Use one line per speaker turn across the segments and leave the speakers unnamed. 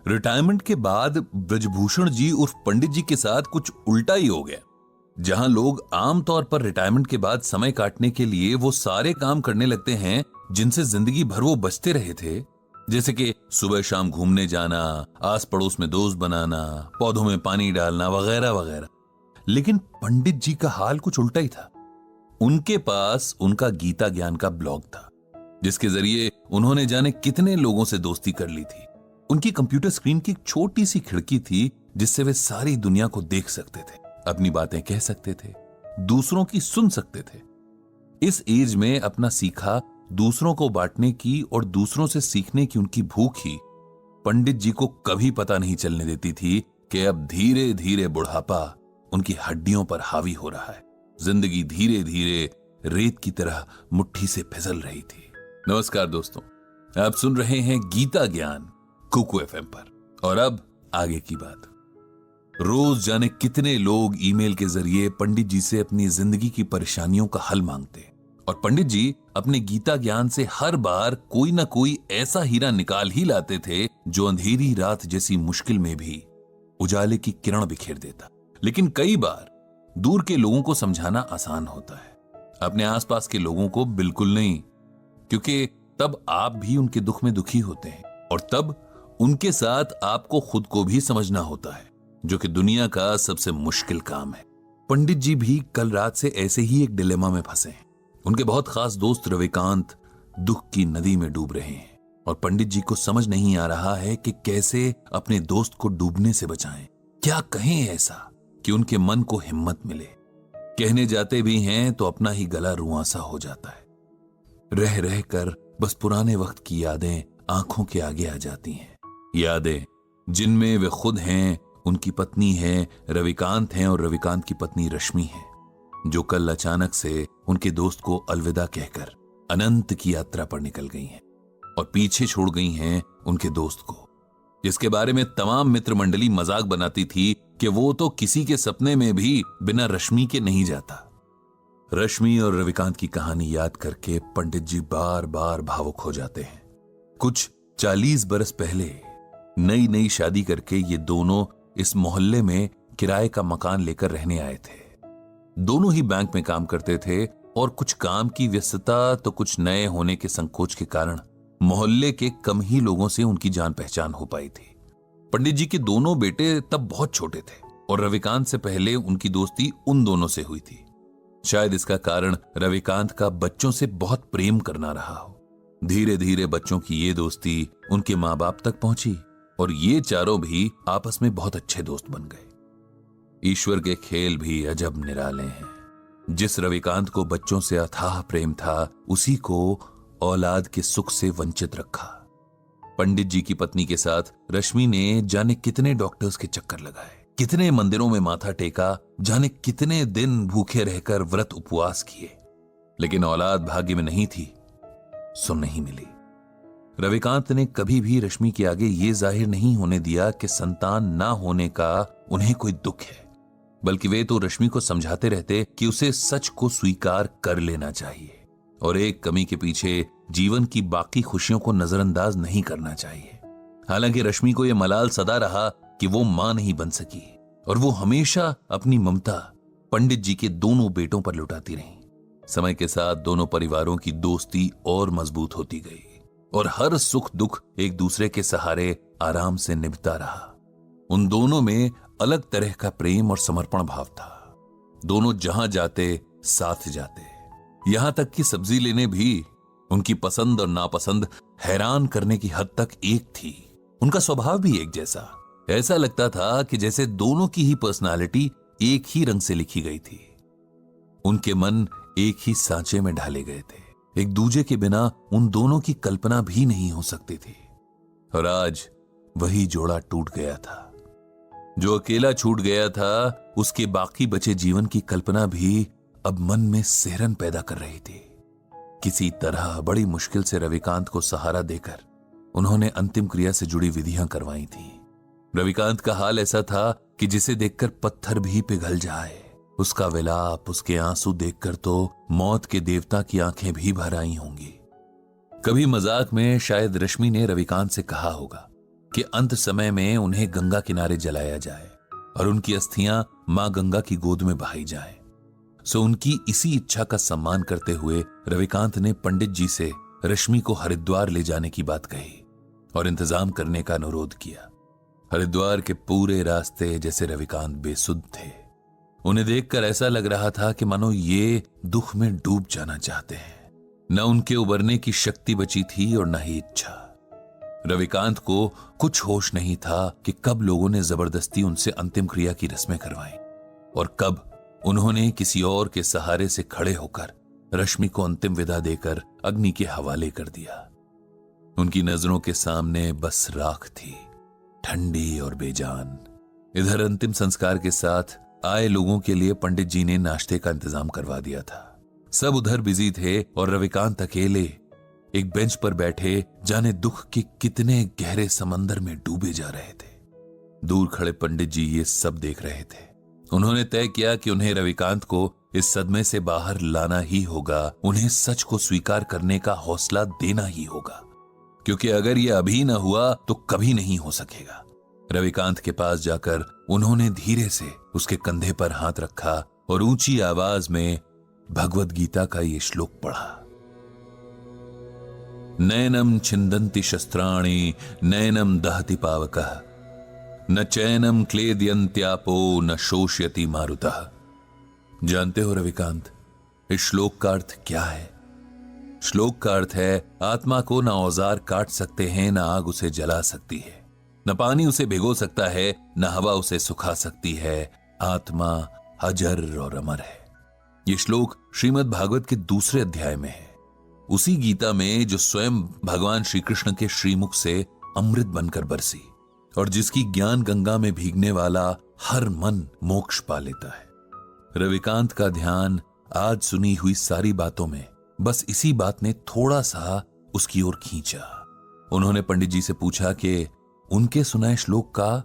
Retirement के बाद ब्रजभूषण जी उर्फ पंडित जी के साथ कुछ उल्टा ही हो गया। जहां लोग आमतौर पर रिटायरमेंट के बाद समय काटने के लिए वो सारे काम करने लगते हैं जिनसे जिंदगी भर वो बचते रहे थे, जैसे कि सुबह शाम घूमने जाना, आस पड़ोस में दोस्त बनाना, पौधों में पानी डालना वगैरह वगैरह। लेकिन पंडित जी का हाल कुछ उल्टा ही था। उनके पास उनका गीता ज्ञान का ब्लॉग था, जिसके जरिए उन्होंने जाने कितने लोगों से दोस्ती कर ली थी। उनकी कंप्यूटर स्क्रीन की एक छोटी सी खिड़की थी जिससे वे सारी दुनिया को देख सकते थे, अपनी बातें कह सकते थे, दूसरों की सुन सकते थे। इस एज में अपना सीखा दूसरों को बांटने की और दूसरों से सीखने की उनकी भूख ही पंडित जी को कभी पता नहीं चलने देती थी कि अब धीरे धीरे बुढ़ापा उनकी हड्डियों पर हावी हो रहा है। जिंदगी धीरे धीरे रेत की तरह मुट्ठी से फिसल रही थी। नमस्कार दोस्तों, आप सुन रहे हैं गीता ज्ञान कुकू एफएम पर। और अब आगे की बात। रोज जाने कितने लोग ईमेल के जरिए पंडित जी से अपनी जिंदगी की परेशानियों का हल मांगते, और पंडित जी अपने गीता ज्ञान से हर बार कोई ना कोई ऐसा हीरा निकाल ही लाते थे जो अंधेरी रात जैसी मुश्किल में भी उजाले की किरण बिखेर देता। लेकिन कई बार दूर के लोगों को समझाना आसान होता है, अपने आसपास के लोगों को बिल्कुल नहीं, क्योंकि तब आप भी उनके दुख में दुखी होते हैं और तब उनके साथ आपको खुद को भी समझना होता है, जो कि दुनिया का सबसे मुश्किल काम है। पंडित जी भी कल रात से ऐसे ही एक डिलेमा में फंसे हैं। उनके बहुत खास दोस्त रविकांत दुख की नदी में डूब रहे हैं और पंडित जी को समझ नहीं आ रहा है कि कैसे अपने दोस्त को डूबने से बचाएं। क्या कहें ऐसा कि उनके मन को हिम्मत मिले। कहने जाते भी हैं तो अपना ही गला रुआंसा हो जाता है। रह रह कर बस पुराने वक्त की यादें आंखों के आगे आ जाती हैं। यादें जिनमें वे खुद हैं, उनकी पत्नी है रविकांत हैं और रविकांत की पत्नी रश्मि है, जो कल अचानक से उनके दोस्त को अलविदा कहकर अनंत की यात्रा पर निकल गई हैं और पीछे छोड़ गई हैं उनके दोस्त को, जिसके बारे में तमाम मित्र मंडली मजाक बनाती थी कि वो तो किसी के सपने में भी बिना रश्मि के नहीं जाता। रश्मि और रविकांत की कहानी याद करके पंडित जी बार बार भावुक हो जाते हैं। कुछ 40 बरस पहले नई नई शादी करके ये दोनों इस मोहल्ले में किराए का मकान लेकर रहने आए थे। दोनों ही बैंक में काम करते थे और कुछ काम की व्यस्तता तो कुछ नए होने के संकोच के कारण मोहल्ले के कम ही लोगों से उनकी जान पहचान हो पाई थी। पंडित जी के दोनों बेटे तब बहुत छोटे थे और रविकांत से पहले उनकी दोस्ती उन दोनों से हुई थी। शायद इसका कारण रविकांत का बच्चों से बहुत प्रेम करना रहा हो। धीरे धीरे बच्चों की ये दोस्ती उनके माँ बाप तक पहुंची और ये चारों भी आपस में बहुत अच्छे दोस्त बन गए। ईश्वर के खेल भी अजब निराले हैं। जिस रविकांत को बच्चों से अथाह प्रेम था, उसी को औलाद के सुख से वंचित रखा। पंडित जी की पत्नी के साथ रश्मि ने जाने कितने डॉक्टर्स के चक्कर लगाए, कितने मंदिरों में माथा टेका, जाने कितने दिन भूखे रहकर व्रत उपवास किए, लेकिन औलाद भाग्य में नहीं थी, सो नहीं मिली। रविकांत ने कभी भी रश्मि के आगे ये जाहिर नहीं होने दिया कि संतान ना होने का उन्हें कोई दुख है, बल्कि वे तो रश्मि को समझाते रहते कि उसे सच को स्वीकार कर लेना चाहिए और एक कमी के पीछे जीवन की बाकी खुशियों को नजरअंदाज नहीं करना चाहिए। हालांकि रश्मि को यह मलाल सदा रहा कि वो मां नहीं बन सकी और वो हमेशा अपनी ममता पंडित जी के दोनों बेटों पर लुटाती रही। समय के साथ दोनों परिवारों की दोस्ती और मजबूत होती गई और हर सुख दुख एक दूसरे के सहारे आराम से निभता रहा। उन दोनों में अलग तरह का प्रेम और समर्पण भाव था। दोनों जहां जाते साथ जाते, यहां तक कि सब्जी लेने भी उनकी पसंद और नापसंद हैरान करने की हद तक एक थी। उनका स्वभाव भी एक जैसा। ऐसा लगता था कि जैसे दोनों की ही पर्सनालिटी एक ही रंग से लिखी गई थी। उनके मन एक ही सांचे में ढाले गए थे। एक दूजे के बिना उन दोनों की कल्पना भी नहीं हो सकती थी। और आज वही जोड़ा टूट गया था। जो अकेला छूट गया था, उसके बाकी बचे जीवन की कल्पना भी अब मन में सिहरन पैदा कर रही थी। किसी तरह बड़ी मुश्किल से रविकांत को सहारा देकर उन्होंने अंतिम क्रिया से जुड़ी विधियां करवाई थी। रविकांत का हाल ऐसा था कि जिसे देखकर पत्थर भी पिघल जाए। उसका विलाप, उसके आंसू देखकर तो मौत के देवता की आंखें भी भर आई होंगी। कभी मजाक में शायद रश्मि ने रविकांत से कहा होगा कि अंत समय में उन्हें गंगा किनारे जलाया जाए और उनकी अस्थियां मां गंगा की गोद में बहाई जाएं। सो उनकी इसी इच्छा का सम्मान करते हुए रविकांत ने पंडित जी से रश्मि को हरिद्वार ले जाने की बात कही और इंतजाम करने का अनुरोध किया। हरिद्वार के पूरे रास्ते जैसे रविकांत बेसुध थे। उन्हें देखकर ऐसा लग रहा था कि मानो ये दुख में डूब जाना चाहते हैं। न उनके उबरने की शक्ति बची थी और न ही इच्छा। रविकांत को कुछ होश नहीं था कि कब लोगों ने जबरदस्ती उनसे अंतिम क्रिया की रस्में करवाई और कब उन्होंने किसी और के सहारे से खड़े होकर रश्मि को अंतिम विदा देकर अग्नि के हवाले कर दिया। उनकी नजरों के सामने बस राख थी, ठंडी और बेजान। इधर अंतिम संस्कार के साथ आए लोगों के लिए पंडित जी ने नाश्ते का इंतजाम करवा दिया था। सब उधर बिजी थे और रविकांत अकेले एक बेंच पर बैठे जाने दुख के कितने गहरे समंदर में डूबे जा रहे थे। दूर खड़े पंडित जी ये सब देख रहे थे। उन्होंने तय किया कि उन्हें रविकांत को इस सदमे से बाहर लाना ही होगा, उन्हें सच को स्वीकार करने का हौसला देना ही होगा, क्योंकि अगर यह अभी न हुआ तो कभी नहीं हो सकेगा। रविकांत के पास जाकर उन्होंने धीरे से उसके कंधे पर हाथ रखा और ऊंची आवाज में भगवद गीता का ये श्लोक पढ़ा। नैनम छिंदन्ति शस्त्राणि नैनम दहति पावकः न चैनम क्लेदयन्त्यापो न शोष्यति मारुतः। जानते हो रविकांत, इस श्लोक का अर्थ क्या है? श्लोक का अर्थ है आत्मा को न औजार काट सकते हैं, न आग उसे जला सकती है, न पानी उसे भिगो सकता है, न हवा उसे सुखा सकती है। आत्मा अजर और अमर है। यह श्लोक श्रीमद् भागवत के दूसरे अध्याय में है, उसी गीता में जो स्वयं भगवान श्री कृष्ण के श्रीमुख से अमृत बनकर बरसी और जिसकी ज्ञान गंगा में भीगने वाला हर मन मोक्ष पा लेता है। रविकांत का ध्यान आज सुनी हुई सारी बातों में बस इसी बात ने थोड़ा सा उसकी ओर खींचा। उन्होंने पंडित जी से पूछा कि उनके सुनाए श्लोक का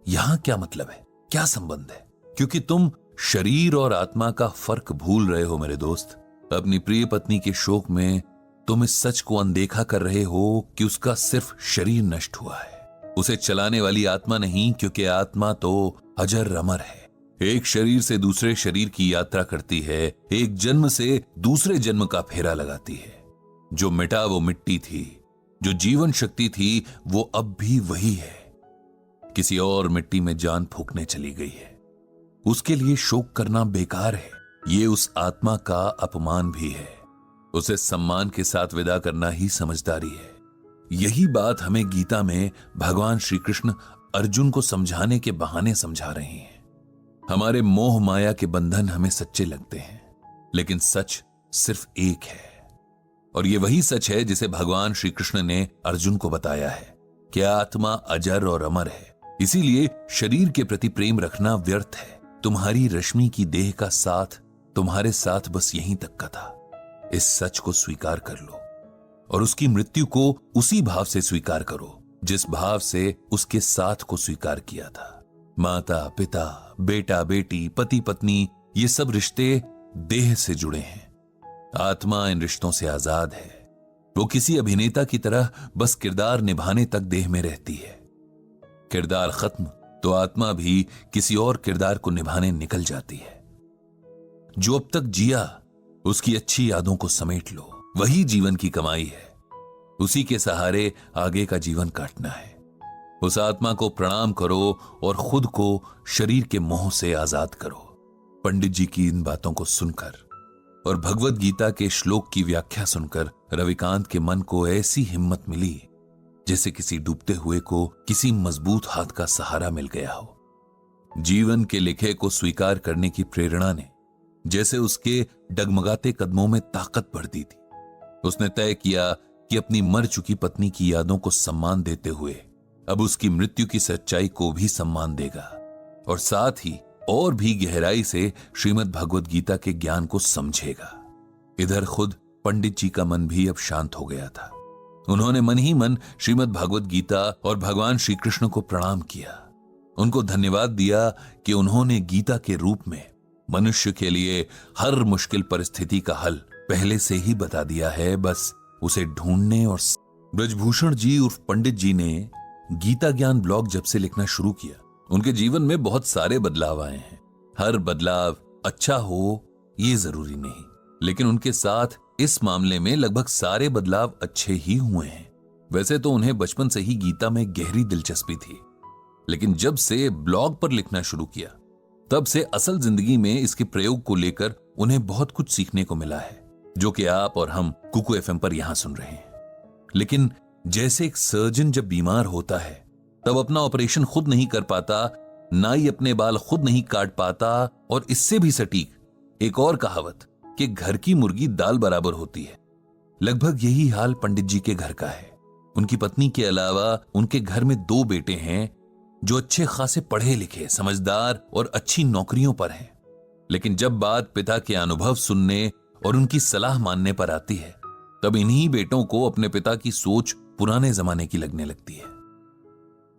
यहां क्या मतलब है, क्या संबंध है? क्योंकि तुम शरीर और आत्मा का फर्क भूल रहे हो मेरे दोस्त। अपनी प्रिय पत्नी के शोक में तुम इस सच को अनदेखा कर रहे हो कि उसका सिर्फ शरीर नष्ट हुआ है, उसे चलाने वाली आत्मा नहीं, क्योंकि आत्मा तो अजर अमर है। एक शरीर से दूसरे शरीर की यात्रा करती है, एक जन्म से दूसरे जन्म का फेरा लगाती है। जो मिटा वो मिट्टी थी, जो जीवन शक्ति थी वो अब भी वही है, किसी और मिट्टी में जान फूंकने चली गई है। उसके लिए शोक करना बेकार है, ये उस आत्मा का अपमान भी है। उसे सम्मान के साथ विदा करना ही समझदारी है। यही बात हमें गीता में भगवान श्री कृष्ण अर्जुन को समझाने के बहाने समझा रहे हैं। हमारे मोह माया के बंधन हमें सच्चे लगते हैं, लेकिन सच सिर्फ एक है, और ये वही सच है जिसे भगवान श्री कृष्ण ने अर्जुन को बताया है कि आत्मा अजर और अमर है। इसीलिए शरीर के प्रति प्रेम रखना व्यर्थ है। तुम्हारी रश्मि की देह का साथ तुम्हारे साथ बस यहीं तक का था। इस सच को स्वीकार कर लो और उसकी मृत्यु को उसी भाव से स्वीकार करो जिस भाव से उसके साथ को स्वीकार किया था। माता पिता, बेटा बेटी, पति पत्नी, ये सब रिश्ते देह से जुड़े हैं। आत्मा इन रिश्तों से आजाद है। वो किसी अभिनेता की तरह बस किरदार निभाने तक देह में रहती है। किरदार खत्म तो आत्मा भी किसी और किरदार को निभाने निकल जाती है। जो अब तक जिया उसकी अच्छी यादों को समेट लो, वही जीवन की कमाई है। उसी के सहारे आगे का जीवन काटना है। उस आत्मा को प्रणाम करो और खुद को शरीर के मोह से आजाद करो। पंडित जी की इन बातों को सुनकर और भगवद गीता के श्लोक की व्याख्या सुनकर रविकांत के मन को ऐसी हिम्मत मिली जैसे किसी डूबते हुए को किसी मजबूत हाथ का सहारा मिल गया हो। जीवन के लिखे को स्वीकार करने की प्रेरणा ने जैसे उसके डगमगाते कदमों में ताकत भर दी थी। उसने तय किया कि अपनी मर चुकी पत्नी की यादों को सम्मान देते हुए अब उसकी मृत्यु की सच्चाई को भी सम्मान देगा और साथ ही और भी गहराई से श्रीमद् भगवद गीता के ज्ञान को समझेगा। इधर खुद पंडित जी का मन भी अब शांत हो गया था। उन्होंने मन ही मन श्रीमद् भगवद गीता और भगवान श्री कृष्ण को प्रणाम किया। उनको धन्यवाद दिया कि उन्होंने गीता के रूप में मनुष्य के लिए हर मुश्किल परिस्थिति का हल पहले से ही बता दिया है, बस उसे ढूंढने और ब्रजभूषण जी उर्फ पंडित जी ने गीता ज्ञान ब्लॉग जब से लिखना शुरू किया, उनके जीवन में बहुत सारे बदलाव आए हैं। हर बदलाव अच्छा हो ये जरूरी नहीं, लेकिन उनके साथ इस मामले में लगभग सारे बदलाव अच्छे ही हुए हैं। वैसे तो उन्हें बचपन से ही गीता में गहरी दिलचस्पी थी, लेकिन जब से ब्लॉग पर लिखना शुरू किया, तब से असल जिंदगी में इसके प्रयोग को लेकर उन्हें बहुत कुछ सीखने को मिला है, जो कि आप और हम कुकू एफएम पर यहां सुन रहे हैं। लेकिन जैसे एक सर्जन जब बीमार होता है तब अपना ऑपरेशन खुद नहीं कर पाता, ना ही अपने बाल खुद नहीं काट पाता, और इससे भी सटीक एक और कहावत कि घर की मुर्गी दाल बराबर होती है, लगभग यही हाल पंडित जी के घर का है। उनकी पत्नी के अलावा उनके घर में 2 बेटे हैं जो अच्छे खासे पढ़े लिखे, समझदार और अच्छी नौकरियों पर हैं। लेकिन जब बात पिता के अनुभव सुनने और उनकी सलाह मानने पर आती है, तब इन्हीं बेटों को अपने पिता की सोच पुराने जमाने की लगने लगती है।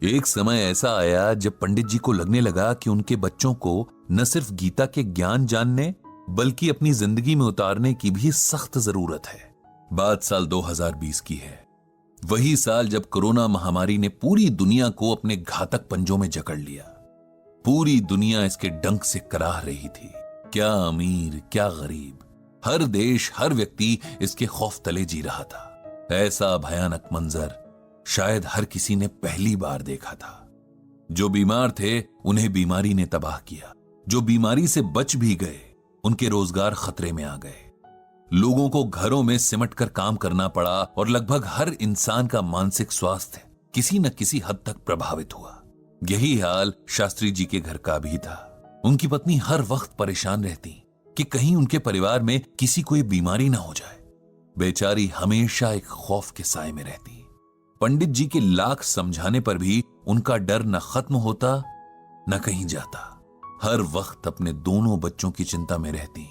एक समय ऐसा आया जब पंडित जी को लगने लगा कि उनके बच्चों को न सिर्फ गीता के ज्ञान जानने बल्कि अपनी जिंदगी में उतारने की भी सख्त जरूरत है। बात साल 2020 की है, वही साल जब कोरोना महामारी ने पूरी दुनिया को अपने घातक पंजों में जकड़ लिया। पूरी दुनिया इसके डंक से कराह रही थी, क्या अमीर क्या गरीब, हर देश हर व्यक्ति इसके खौफ तले जी रहा था। ऐसा भयानक मंजर शायद हर किसी ने पहली बार देखा था। जो बीमार थे उन्हें बीमारी ने तबाह किया, जो बीमारी से बच भी गए उनके रोजगार खतरे में आ गए। लोगों को घरों में सिमट कर काम करना पड़ा और लगभग हर इंसान का मानसिक स्वास्थ्य किसी न किसी हद तक प्रभावित हुआ। यही हाल शास्त्री जी के घर का भी था। उनकी पत्नी हर वक्त परेशान रहती कि कहीं उनके परिवार में किसी कोई बीमारी ना हो जाए। बेचारी हमेशा एक खौफ के साए में रहती। पंडित जी के लाख समझाने पर भी उनका डर न खत्म होता न कहीं जाता। हर वक्त अपने दोनों बच्चों की चिंता में रहती,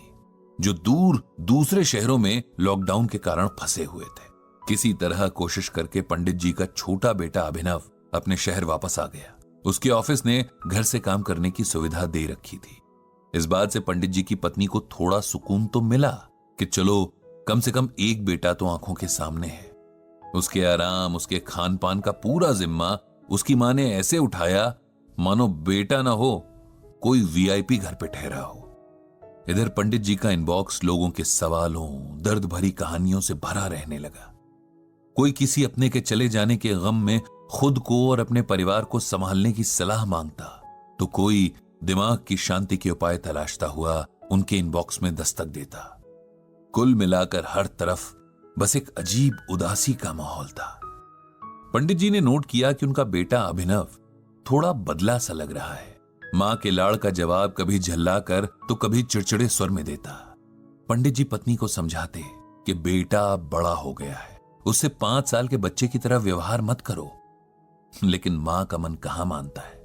जो दूर दूसरे शहरों में लॉकडाउन के कारण फंसे हुए थे। किसी तरह कोशिश करके पंडित जी का छोटा बेटा अभिनव अपने शहर वापस आ गया। उसके ऑफिस ने घर से काम करने की सुविधा दे रखी थी। इस बात से पंडित जी की पत्नी को थोड़ा सुकून तो मिला कि चलो कम से कम एक बेटा तो आंखों के सामने है। उसके आराम, उसके खान पान का पूरा जिम्मा उसकी मां ने ऐसे उठाया मानो बेटा ना हो, कोई वीआईपी घर पे ठहरा हो। इधर पंडित जी का इनबॉक्स लोगों के सवालों, दर्द भरी कहानियों से भरा रहने लगा। कोई किसी अपने के चले जाने के गम में खुद को और अपने परिवार को संभालने की सलाह मांगता, तो कोई दिमाग की शांति के उपाय तलाशता हुआ उनके इनबॉक्स में दस्तक देता। कुल मिलाकर हर तरफ बस एक अजीब उदासी का माहौल था। पंडित जी ने नोट किया कि उनका बेटा अभिनव थोड़ा बदला सा लग रहा है। मां के लाड़ का जवाब कभी झल्लाकर तो कभी चिड़चिड़े स्वर में देता। पंडित जी पत्नी को समझाते कि बेटा बड़ा हो गया है, उससे 5 साल के बच्चे की तरह व्यवहार मत करो। लेकिन मां का मन कहां मानता है।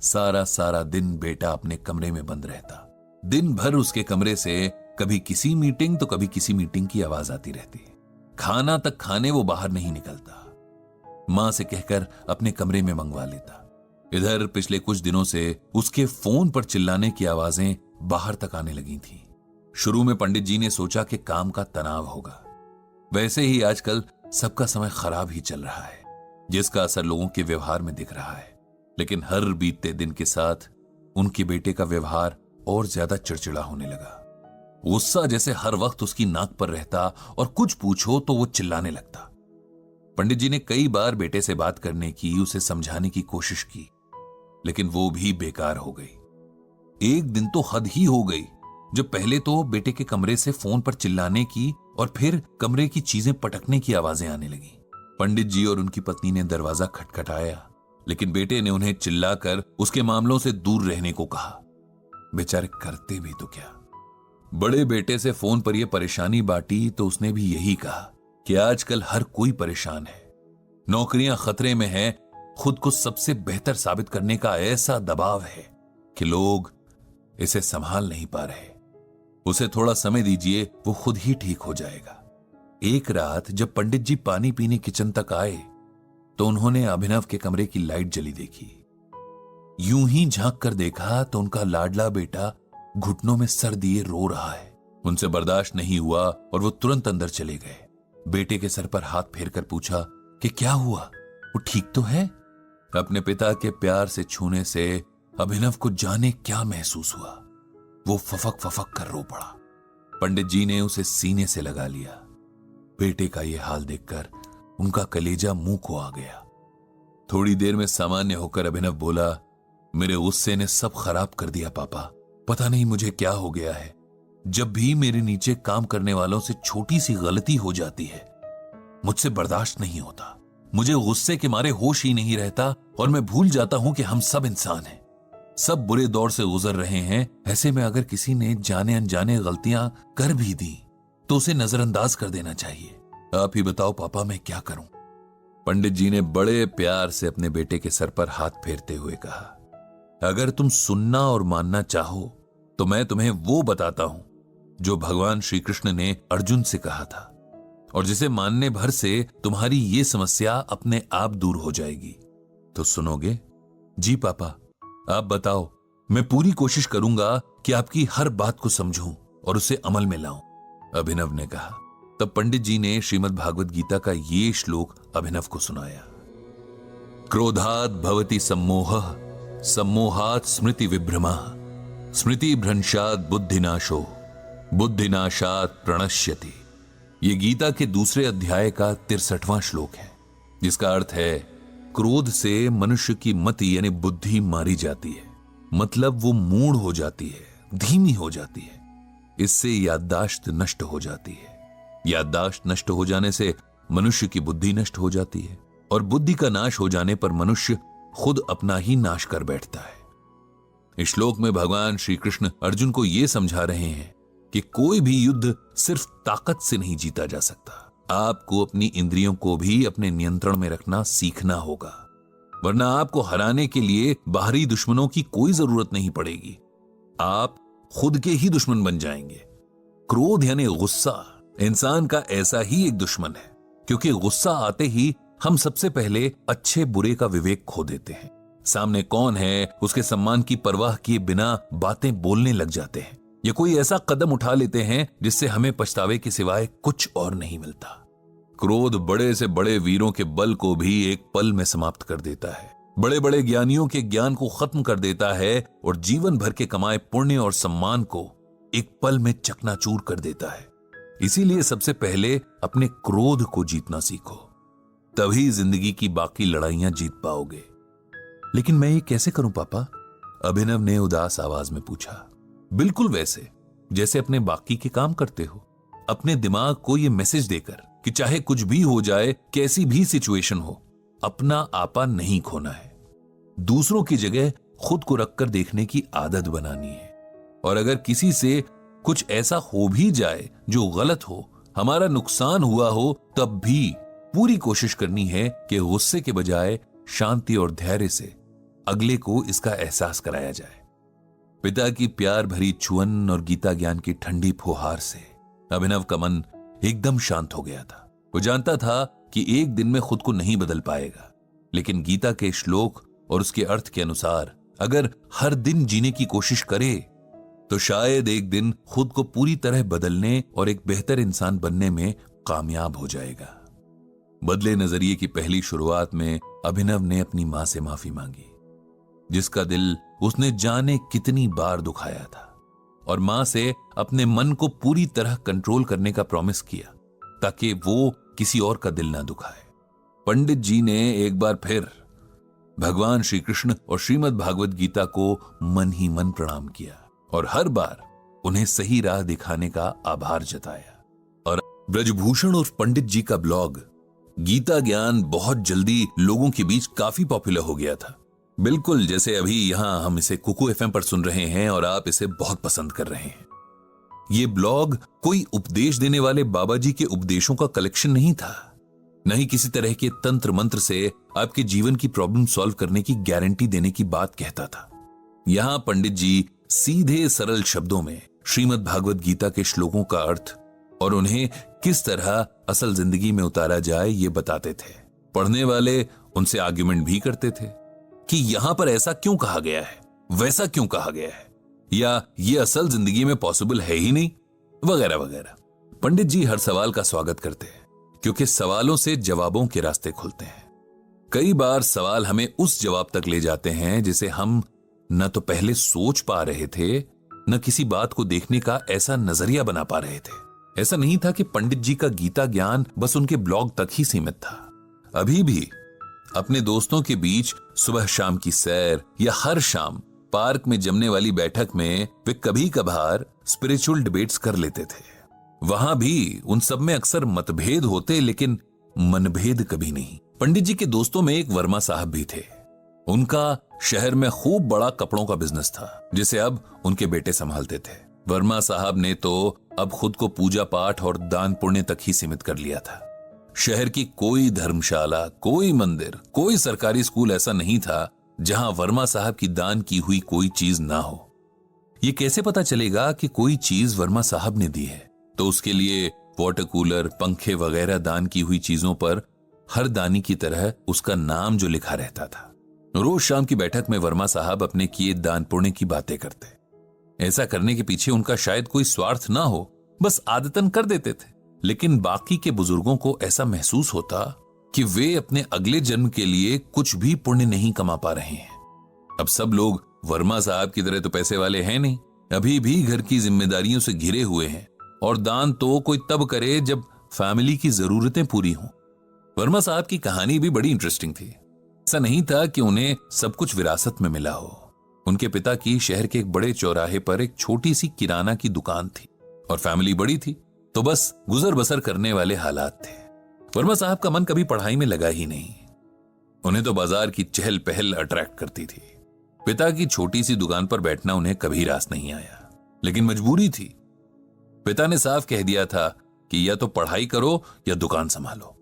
सारा सारा दिन बेटा अपने कमरे में बंद रहता। दिन भर उसके कमरे से कभी किसी मीटिंग तो कभी किसी मीटिंग की आवाज आती रहती। खाना तक खाने वो बाहर नहीं निकलता। मां से कहकर अपने कमरे में मंगवा लेता। इधर पिछले कुछ दिनों से उसके फोन पर चिल्लाने की आवाजें बाहर तक आने लगी थीं। शुरू में पंडित जी ने सोचा कि काम का तनाव होगा। वैसे ही आजकल सबका समय खराब ही चल रहा है, जिसका असर लोगों के व्यवहार में दिख रहा है। लेकिन हर बीतते दिन के साथ उनके बेटे का व्यवहार और ज्यादा चिड़चिड़ा होने लगा। गुस्सा जैसे हर वक्त उसकी नाक पर रहता और कुछ पूछो तो वो चिल्लाने लगता। पंडित जी ने कई बार बेटे से बात करने की, उसे समझाने की कोशिश की, लेकिन वो भी बेकार हो गई। एक दिन तो हद ही हो गई, जब पहले तो बेटे के कमरे से फोन पर चिल्लाने की और फिर कमरे की चीजें पटकने की आवाजें आने लगी। पंडित जी और उनकी पत्नी ने दरवाजा खटखटाया, लेकिन बेटे ने उन्हें चिल्लाकर उसके मामलों से दूर रहने को कहा। बेचारे करते भी तो क्या। बड़े बेटे से फोन पर यह परेशानी बांटी तो उसने भी यही कहा कि आजकल हर कोई परेशान है, नौकरियां खतरे में है, खुद को सबसे बेहतर साबित करने का ऐसा दबाव है कि लोग इसे संभाल नहीं पा रहे। उसे थोड़ा समय दीजिए, वो खुद ही ठीक हो जाएगा। एक रात जब पंडित जी पानी पीने किचन तक आए तो उन्होंने अभिनव के कमरे की लाइट जली देखी। यूं ही झांक कर देखा तो उनका लाडला बेटा घुटनों में सर दिए रो रहा है। उनसे बर्दाश्त नहीं हुआ और वो तुरंत अंदर चले गए। बेटे के सर पर हाथ फेरकर पूछा कि क्या हुआ, वो ठीक तो है? अपने पिता के प्यार से छूने से अभिनव को जाने क्या महसूस हुआ। वो फफक फफक कर रो पड़ा। पंडित जी ने उसे सीने से लगा लिया। बेटे का ये हाल देखकर उनका कलेजा मुंह को आ गया। थोड़ी देर में सामान्य होकर अभिनव बोला, मेरे गुस्से ने सब खराब कर दिया पापा। पता नहीं मुझे क्या हो गया है। जब भी मेरे नीचे काम करने वालों से छोटी सी गलती हो जाती है, मुझसे बर्दाश्त नहीं होता। मुझे गुस्से के मारे होश ही नहीं रहता और मैं भूल जाता हूं कि हम सब इंसान हैं, सब बुरे दौर से गुजर रहे हैं। ऐसे में अगर किसी ने जाने अनजाने गलतियां कर भी दी तो उसे नजरअंदाज कर देना चाहिए। आप ही बताओ पापा, मैं क्या करूं? पंडित जी ने बड़े प्यार से अपने बेटे के सर पर हाथ फेरते हुए कहा, अगर तुम सुनना और मानना चाहो तो मैं तुम्हें वो बताता हूं जो भगवान श्री कृष्ण ने अर्जुन से कहा था, और जिसे मानने भर से तुम्हारी ये समस्या अपने आप दूर हो जाएगी। तो सुनोगे? जी पापा, आप बताओ। मैं पूरी कोशिश करूंगा कि आपकी हर बात को समझूं और उसे अमल में लाऊं, अभिनव ने कहा। तब पंडित जी ने श्रीमद् भागवत गीता का ये श्लोक अभिनव को सुनाया। क्रोधात् भवति सम्मोहः, सम्मोहात् स्मृति विभ्रमः, स्मृति भ्रंशात् बुद्धिनाशो, बुद्धिनाशात् प्रणश्यति। ये गीता के दूसरे अध्याय का 63वां श्लोक है, जिसका अर्थ है क्रोध से मनुष्य की मति यानी बुद्धि मारी जाती है। मतलब वो मूढ़ हो जाती है, धीमी हो जाती है। इससे याददाश्त नष्ट हो जाती है। याददाश्त नष्ट हो जाने से मनुष्य की बुद्धि नष्ट हो जाती है, और बुद्धि का नाश हो जाने पर मनुष्य खुद अपना ही नाश कर बैठता है। इस श्लोक में भगवान श्री कृष्ण अर्जुन को यह समझा रहे हैं कि कोई भी युद्ध सिर्फ ताकत से नहीं जीता जा सकता। आपको अपनी इंद्रियों को भी अपने नियंत्रण में रखना सीखना होगा, वरना आपको हराने के लिए बाहरी दुश्मनों की कोई जरूरत नहीं पड़ेगी। आप खुद के ही दुश्मन बन जाएंगे। क्रोध यानी गुस्सा इंसान का ऐसा ही एक दुश्मन है, क्योंकि गुस्सा आते ही हम सबसे पहले अच्छे बुरे का विवेक खो देते हैं। सामने कौन है उसके सम्मान की परवाह किए बिना बातें बोलने लग जाते हैं, या कोई ऐसा कदम उठा लेते हैं जिससे हमें पछतावे के सिवाय कुछ और नहीं मिलता। क्रोध बड़े से बड़े वीरों के बल को भी एक पल में समाप्त कर देता है, बड़े बड़े ज्ञानियों के ज्ञान को खत्म कर देता है, और जीवन भर के कमाए पुण्य और सम्मान को एक पल में चकनाचूर कर देता है। इसीलिए सबसे पहले अपने क्रोध को जीतना सीखो, तभी जिंदगी की बाकी लड़ाइयां जीत पाओगे। लेकिन मैं ये कैसे करूं पापा? अभिनव ने उदास आवाज में पूछा। बिल्कुल वैसे जैसे अपने बाकी के काम करते हो, अपने दिमाग को ये मैसेज देकर कि चाहे कुछ भी हो जाए, कैसी भी सिचुएशन हो, अपना आपा नहीं खोना है। दूसरों की जगह खुद को रखकर देखने की आदत बनानी है, और अगर किसी से कुछ ऐसा हो भी जाए जो गलत हो, हमारा नुकसान हुआ हो, तब भी पूरी कोशिश करनी है कि गुस्से के बजाय शांति और धैर्य से अगले को इसका एहसास कराया जाए। पिता की प्यार भरी छुअन और गीता ज्ञान की ठंडी फुहार से अभिनव का मन एकदम शांत हो गया था। वो जानता था कि एक दिन में खुद को नहीं बदल पाएगा, लेकिन गीता के श्लोक और उसके अर्थ के अनुसार अगर हर दिन जीने की कोशिश करे तो शायद एक दिन खुद को पूरी तरह बदलने और एक बेहतर इंसान बनने में कामयाब हो जाएगा। बदले नजरिए की पहली शुरुआत में अभिनव ने अपनी मां से माफी मांगी, जिसका दिल उसने जाने कितनी बार दुखाया था, और मां से अपने मन को पूरी तरह कंट्रोल करने का प्रॉमिस किया ताकि वो किसी और का दिल ना दुखाए। पंडित जी ने एक बार फिर भगवान श्री कृष्ण और श्रीमद् भागवत गीता को मन ही मन प्रणाम किया, और हर बार उन्हें सही राह दिखाने का आभार जताया। और ब्रजभूषण और पंडित जी का ब्लॉग गीता ज्ञान बहुत जल्दी लोगों के बीच काफी पॉपुलर हो गया था। बिल्कुल जैसे अभी यहां हम इसे कुकू एफएम पर सुन रहे हैं और आप इसे बहुत पसंद कर रहे हैं। ये ब्लॉग कोई उपदेश देने वाले बाबा जी के उपदेशों का कलेक्शन नहीं था, न ही किसी तरह के तंत्र मंत्र से आपके जीवन की प्रॉब्लम सॉल्व करने की गारंटी देने की बात कहता था। यहां पंडित जी सीधे सरल शब्दों में श्रीमद् भागवत गीता के श्लोकों का अर्थ और उन्हें किस तरह असल जिंदगी में उतारा जाए ये बताते थे। पढ़ने वाले उनसे आर्ग्यूमेंट भी करते थे कि यहां पर ऐसा क्यों कहा गया है, वैसा क्यों कहा गया है, या ये असल जिंदगी में पॉसिबल है ही नहीं, वगैरह वगैरह। पंडित जी हर सवाल का स्वागत करते हैं, क्योंकि सवालों से जवाबों के रास्ते खुलते हैं। कई बार सवाल हमें उस जवाब तक ले जाते हैं जिसे हम न तो पहले सोच पा रहे थे, न किसी बात को देखने का ऐसा नजरिया बना पा रहे थे। ऐसा नहीं था कि पंडित जी का गीता ज्ञान बस उनके ब्लॉग तक ही सीमित था। अभी भी अपने दोस्तों के बीच सुबह शाम की सैर या हर शाम पार्क में जमने वाली बैठक में वे कभी कभार स्पिरिचुअल डिबेट्स कर लेते थे। वहां भी उन सब में अक्सर मतभेद होते, लेकिन मनभेद कभी नहीं। पंडित जी के दोस्तों में एक वर्मा साहब भी थे। उनका शहर में खूब बड़ा कपड़ों का बिजनेस था, जिसे अब उनके बेटे संभालते थे। वर्मा साहब ने तो अब खुद को पूजा पाठ और दान पुण्य तक ही सीमित कर लिया था। शहर की कोई धर्मशाला, कोई मंदिर, कोई सरकारी स्कूल ऐसा नहीं था जहां वर्मा साहब की दान की हुई कोई चीज ना हो। ये कैसे पता चलेगा कि कोई चीज वर्मा साहब ने दी है? तो उसके लिए वाटर कूलर, पंखे वगैरह दान की हुई चीजों पर हर दानी की तरह उसका नाम जो लिखा रहता था। रोज शाम की बैठक में वर्मा साहब अपने किए दान पुण्य की बातें करते। ऐसा करने के पीछे उनका शायद कोई स्वार्थ ना हो, बस आदतन कर देते थे। लेकिन बाकी के बुजुर्गों को ऐसा महसूस होता कि वे अपने अगले जन्म के लिए कुछ भी पुण्य नहीं कमा पा रहे हैं। अब सब लोग वर्मा साहब की तरह तो पैसे वाले हैं नहीं, अभी भी घर की जिम्मेदारियों से घिरे हुए हैं, और दान तो कोई तब करे जब फैमिली की जरूरतें पूरी हों। वर्मा साहब की कहानी भी बड़ी इंटरेस्टिंग थी। ऐसा नहीं था कि उन्हें सब कुछ विरासत में मिला हो। उनके पिता की शहर के एक बड़े चौराहे पर एक छोटी सी किराना की दुकान थी, और फैमिली बड़ी थी तो बस गुजर बसर करने वाले हालात थे। वर्मा साहब का मन कभी पढ़ाई में लगा ही नहीं। उन्हें तो बाजार की चहल पहल अट्रैक्ट करती थी। पिता की छोटी सी दुकान पर बैठना उन्हें कभी रास नहीं आया, लेकिन मजबूरी थी। पिता ने साफ कह दिया था कि या तो पढ़ाई करो या दुकान संभालो।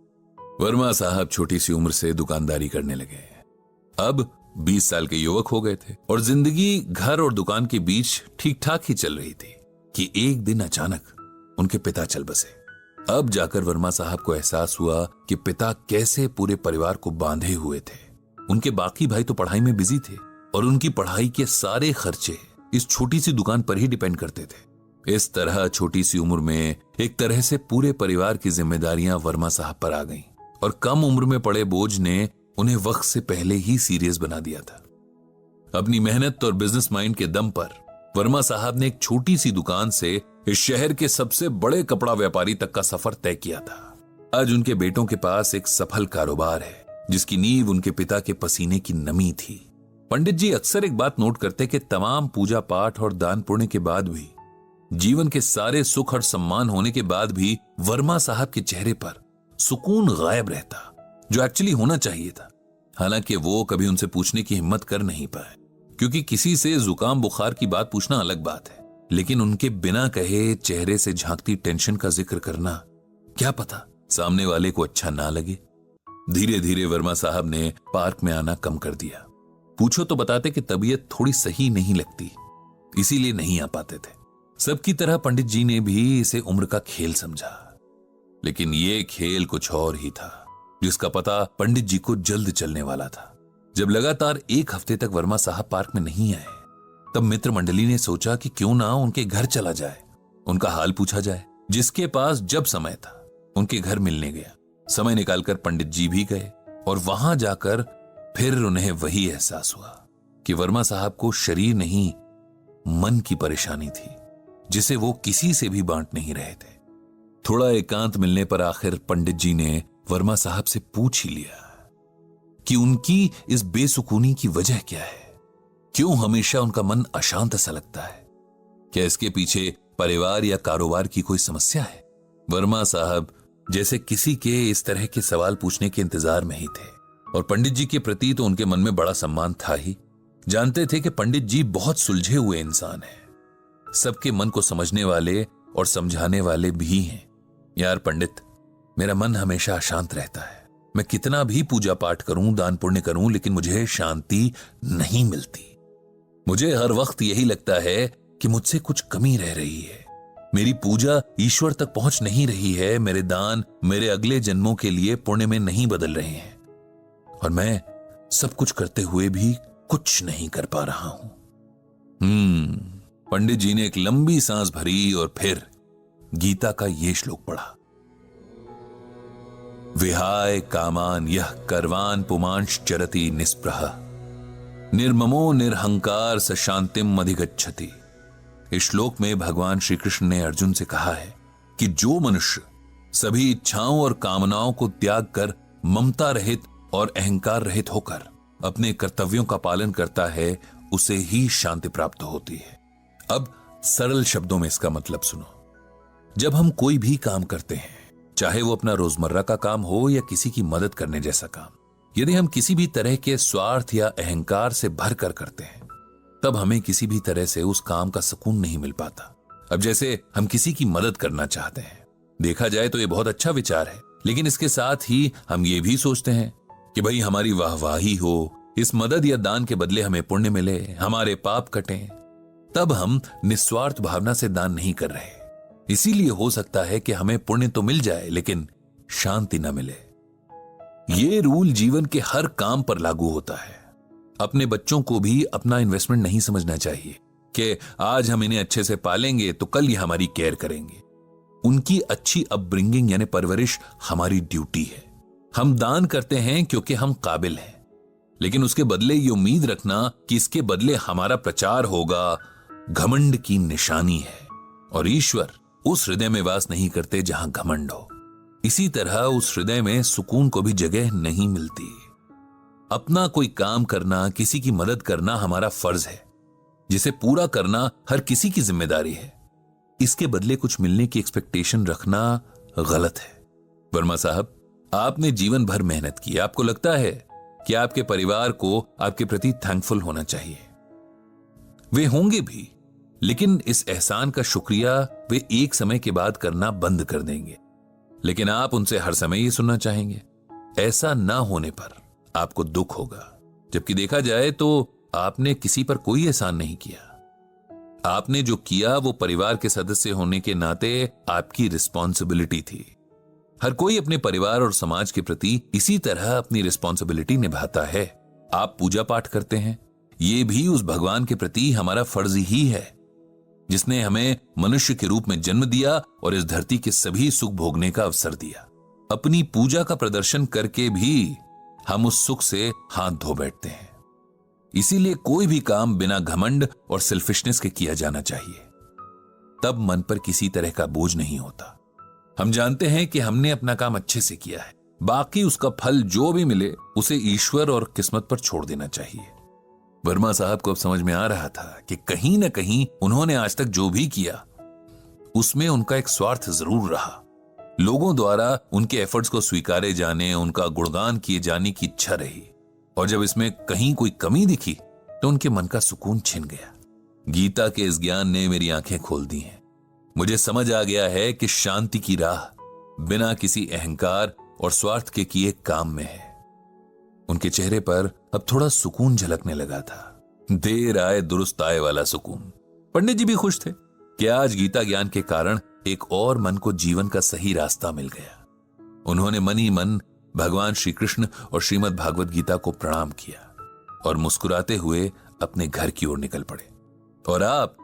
वर्मा साहब छोटी सी उम्र से दुकानदारी करने लगे। अब 20 साल के युवक हो गए थे और जिंदगी घर और दुकान के बीच ठीक ठाक ही चल रही थी कि एक दिन अचानक उनके पिता चल बसे। अब जाकर वर्मा साहब को एहसास हुआ कि पिता कैसे पूरे परिवार को बांधे हुए थे। उनके बाकी भाई तो पढ़ाई में बिजी थे और उनकी पढ़ाई के सारे खर्चे इस छोटी सी दुकान पर ही डिपेंड करते थे। इस तरह छोटी सी उम्र में एक तरह से पूरे परिवार की जिम्मेदारियां वर्मा साहब पर आ गईं, और कम उम्र में पड़े बोझ ने उन्हें वक्त से पहले ही सीरियस बना दिया था। अपनी मेहनत और बिजनेस माइंड के दम पर वर्मा साहब ने एक छोटी सी दुकान से इस शहर के सबसे बड़े कपड़ा व्यापारी तक का सफर तय किया था। आज उनके बेटों के पास एक सफल कारोबार है जिसकी नींव उनके पिता के पसीने की नमी थी। पंडित जी अक्सर एक बात नोट करते कि तमाम पूजा पाठ और दान पुण्य के बाद भी, जीवन के सारे सुख और सम्मान होने के बाद भी वर्मा साहब के चेहरे पर सुकून गायब रहता, जो एक्चुअली होना चाहिए था। हालांकि वो कभी उनसे पूछने की हिम्मत कर नहीं पाए, क्योंकि किसी से जुकाम बुखार की बात पूछना अलग बात है, लेकिन उनके बिना कहे चेहरे से झांकती टेंशन का जिक्र करना, क्या पता सामने वाले को अच्छा ना लगे। धीरे धीरे वर्मा साहब ने पार्क में आना कम कर दिया। पूछो तो बताते कि तबीयत थोड़ी सही नहीं लगती, इसीलिए नहीं आ पाते थे। सबकी तरह पंडित जी ने भी इसे उम्र का खेल समझा, लेकिन ये खेल कुछ और ही था, जिसका पता पंडित जी को जल्द चलने वाला था। जब लगातार एक हफ्ते तक वर्मा साहब पार्क में नहीं आए, तब मित्र मंडली ने सोचा कि क्यों ना उनके घर चला जाए, उनका हाल पूछा जाए। जिसके पास जब समय था उनके घर मिलने गया। समय निकालकर पंडित जी भी गए, और वहां जाकर फिर उन्हें वही एहसास हुआ कि वर्मा साहब को शरीर नहीं, मन की परेशानी थी, जिसे वो किसी से भी बांट नहीं रहे थे। थोड़ा एकांत मिलने पर आखिर पंडित जी ने वर्मा साहब से पूछ ही लिया कि उनकी इस बेसुकूनी की वजह क्या है। क्यों हमेशा उनका मन अशांत सा लगता है? क्या इसके पीछे परिवार या कारोबार की कोई समस्या है? वर्मा साहब जैसे किसी के इस तरह के सवाल पूछने के इंतजार में ही थे, और पंडित जी के प्रति तो उनके मन में बड़ा सम्मान था ही। जानते थे कि पंडित जी बहुत सुलझे हुए इंसान हैं, सबके मन को समझने वाले और समझाने वाले भी हैं। यार पंडित, मेरा मन हमेशा अशांत रहता है। मैं कितना भी पूजा पाठ करूं, दान पुण्य करूं, लेकिन मुझे शांति नहीं मिलती। मुझे हर वक्त यही लगता है कि मुझसे कुछ कमी रह रही है। मेरी पूजा ईश्वर तक पहुंच नहीं रही है, मेरे दान मेरे अगले जन्मों के लिए पुण्य में नहीं बदल रहे हैं, और मैं सब कुछ करते हुए भी कुछ नहीं कर पा रहा हूं। पंडित जी ने एक लंबी सांस भरी और फिर गीता का ये श्लोक पढ़ा। विहाय कामान यह करवान पुमांश चरति निस्पृह निर्ममो निरहंकार स शांतिम अधिगच्छति। इस श्लोक में भगवान श्री कृष्ण ने अर्जुन से कहा है कि जो मनुष्य सभी इच्छाओं और कामनाओं को त्याग कर ममता रहित और अहंकार रहित होकर अपने कर्तव्यों का पालन करता है, उसे ही शांति प्राप्त होती है। अब सरल शब्दों में इसका मतलब सुनो। जब हम कोई भी काम करते हैं, चाहे वो अपना रोजमर्रा का काम हो या किसी की मदद करने जैसा काम, यदि हम किसी भी तरह के स्वार्थ या अहंकार से भर कर करते हैं, तब हमें किसी भी तरह से उस काम का सुकून नहीं मिल पाता। अब जैसे हम किसी की मदद करना चाहते हैं, देखा जाए तो ये बहुत अच्छा विचार है, लेकिन इसके साथ ही हम ये भी सोचते हैं कि भाई हमारी वाहवाही हो, इस मदद या दान के बदले हमें पुण्य मिले, हमारे पाप कटें। तब हम निस्वार्थ भावना से दान नहीं कर रहे। इसीलिए हो सकता है कि हमें पुण्य तो मिल जाए लेकिन शांति न मिले। ये रूल जीवन के हर काम पर लागू होता है। अपने बच्चों को भी अपना इन्वेस्टमेंट नहीं समझना चाहिए कि आज हम इन्हें अच्छे से पालेंगे तो कल ये हमारी केयर करेंगे। उनकी अच्छी अपब्रिंगिंग यानी परवरिश हमारी ड्यूटी है। हम दान करते हैं क्योंकि हम काबिल हैं, लेकिन उसके बदले ये उम्मीद रखना कि इसके बदले हमारा प्रचार होगा, घमंड की निशानी है। और ईश्वर उस हृदय में वास नहीं करते जहां घमंड हो। इसी तरह उस हृदय में सुकून को भी जगह नहीं मिलती। अपना कोई काम करना, किसी की मदद करना हमारा फर्ज है, जिसे पूरा करना हर किसी की जिम्मेदारी है। इसके बदले कुछ मिलने की एक्सपेक्टेशन रखना गलत है। वर्मा साहब, आपने जीवन भर मेहनत की, आपको लगता है कि आपके परिवार को आपके प्रति थैंकफुल होना चाहिए। वे होंगे भी, लेकिन इस एहसान का शुक्रिया वे एक समय के बाद करना बंद कर देंगे। लेकिन आप उनसे हर समय ये सुनना चाहेंगे। ऐसा ना होने पर आपको दुख होगा, जबकि देखा जाए तो आपने किसी पर कोई एहसान नहीं किया। आपने जो किया वो परिवार के सदस्य होने के नाते आपकी रिस्पॉन्सिबिलिटी थी। हर कोई अपने परिवार और समाज के प्रति इसी तरह अपनी रिस्पॉन्सिबिलिटी निभाता है। आप पूजा पाठ करते हैं, ये भी उस भगवान के प्रति हमारा फर्ज ही है, जिसने हमें मनुष्य के रूप में जन्म दिया और इस धरती के सभी सुख भोगने का अवसर दिया। अपनी पूजा का प्रदर्शन करके भी हम उस सुख से हाथ धो बैठते हैं। इसीलिए कोई भी काम बिना घमंड और सेल्फिशनेस के किया जाना चाहिए। तब मन पर किसी तरह का बोझ नहीं होता। हम जानते हैं कि हमने अपना काम अच्छे से किया है, बाकी उसका फल जो भी मिले उसे ईश्वर और किस्मत पर छोड़ देना चाहिए। वर्मा साहब को अब समझ में आ रहा था कि कहीं ना कहीं उन्होंने आज तक जो भी किया उसमें उनका एक स्वार्थ जरूर रहा। लोगों द्वारा उनके एफर्ट्स को स्वीकारे जाने, उनका गुणगान किए जाने की इच्छा रही, और जब इसमें कहीं कोई कमी दिखी तो उनके मन का सुकून छिन गया। गीता के इस ज्ञान ने मेरी आंखें खोल दी हैं। मुझे समझ आ गया है कि शांति की राह बिना किसी अहंकार और स्वार्थ के किए काम में है। उनके चेहरे पर अब थोड़ा सुकून झलकने लगा था। देर आए दुरुस्त आए वाला सुकून। पंडित जी भी खुश थे कि आज गीता ज्ञान के कारण एक और मन को जीवन का सही रास्ता मिल गया। उन्होंने मन ही मन भगवान श्री कृष्ण और श्रीमद् भागवत गीता को प्रणाम किया और मुस्कुराते हुए अपने घर की ओर निकल पड़े। और आप